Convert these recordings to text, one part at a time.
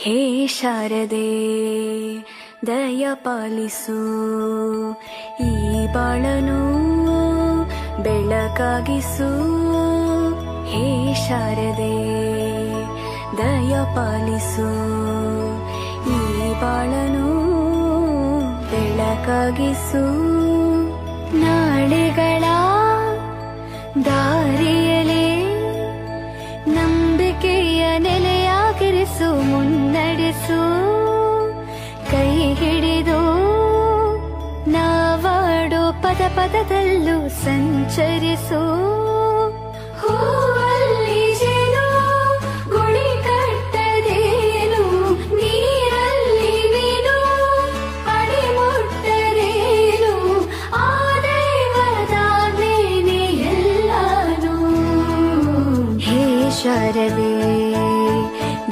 ಹೇ ಶಾರದೆ ದಯ ಪಾಲಿಸು, ಈ ಬಾಳನು ಬೆಳಕಾಗಿಸು. ಹೇ ಶಾರದೆ ದಯ ಪಾಲಿಸು, ಈ ಬಾಳನು ಬೆಳಕಾಗಿಸು. ನಾಳೆಗಳ ದಾರಿಯಲೇ ನಂಬಿಕೆಯ ನೆಲೆಯಾಗಿರಿಸು, ಮುನ್ನಡೆಸು. ಕೈ ಹಿಡಿದು ನಾವಾಡೋ ಪದ ಪದದಲ್ಲೂ ಸಂಚರಿಸು. ಹೂವಲ್ಲಿ ಜೇನು ಗುಡಿ ಕಟ್ಟದೇನು, ನೀರಲ್ಲಿ ಮೀನು ಅಡಿ ಮುಟ್ಟದೇನು, ಆ ದೈವದಾಜ್ಞೆನೇ ಎಲ್ಲಾನು. ಹೇ ಶಾರದೆ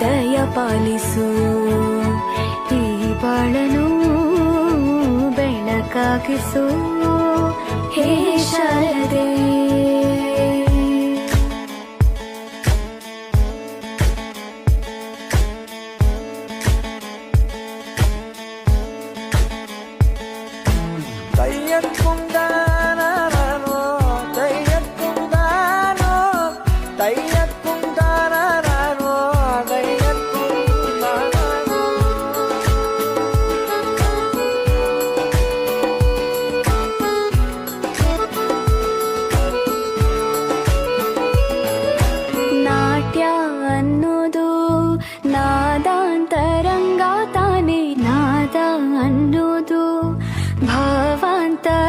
ದಯ ಪಾಲಿಸು, ಈ ಬಾಳನು ಬೆಳಕಾಗಿಸು. ಹೇ ಶಾರದೆ ಅನ್ನೋದು ನಾದಾಂತರಂಗ ತಾನೆ, ನಾದ ಅನ್ನೋದು ಭಾವಾಂತರಂಗನೇ.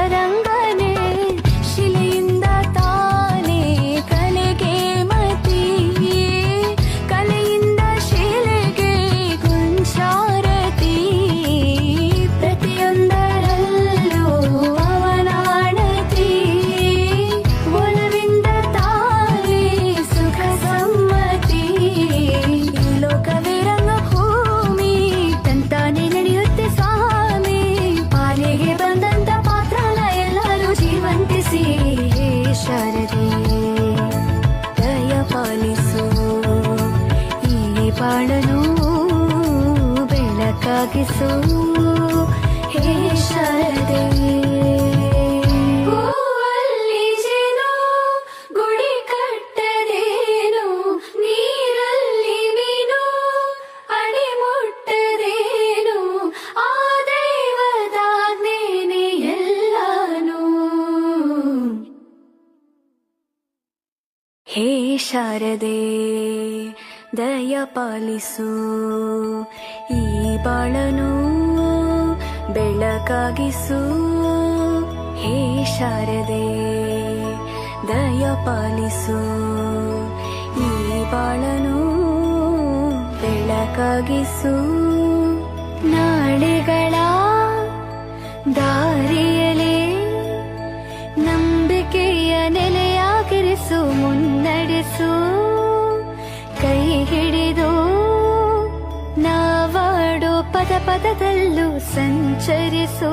ಶಿಲೆಯಿಂದ ತಾನೇ ಕಲೆಗೆ ಮತಿ, ಕಲೆಯಿಂದ ಶಿಲೆಗೆ ಗುಂಚಾರತಿ. ಪ್ರತಿಯೊಂದರಲ್ಲೂ ಅವನಾಣತಿ, ಒಲವಿಂದ ತಾನೇ ಸುಖ ಸಮ್ಮತಿ. ಲೋಕವೇ ರಂಗಭೂಮಿ ತಂತಾನೆ ನಡೆಯುತ್ತೆ ಸ್ವಾಮಿ, ಪಾಲಿಗೆ ಬಂದಂತ ಪಾತ್ರನ ಎಲ್ಲರೂ ಜೀವಂತಿಸಿ. ಹೇ ಶಾರದೆ ದಯ ಪಾಲಿಸು, ಈ ಬಾಳನು ಬೆಳಕಾಗಿಸು. ಹೇ ಶಾರದೆ ಹೂವಲ್ಲಿ ಜೇನು ಗುಡಿ ಕಟ್ಟದೇನು, ನೀರಲ್ಲಿ ಮೀನು ಅಡಿ ಮುಟ್ಟದೇನು, ಆ ದೈವದಾಜ್ಞೆನೇ ಎಲ್ಲಾನು. ಹೇ ಶಾರದೆ ದಯ ಪಾಲಿಸು, ಈ ಬಾಳನು ಬೆಳಕಾಗಿಸು. ಹೇ ಶಾರದೆ ದಯ ಪಾಲಿಸು, ಈ ಬಾಳನು ಬೆಳಕಾಗಿಸು. ನಾಳೆಗಳ ದಾರಿಯಲೇ ನಂಬಿಕೆಯ ನೆಲೆಯಾಗಿರಿಸು, ಮುನ್ನಡೆಸು. ಕೈ ಹಿಡಿದು ನಾವಾಡೋ ಪದ ಪದದಲ್ಲೂ ಸಂಚರಿಸು.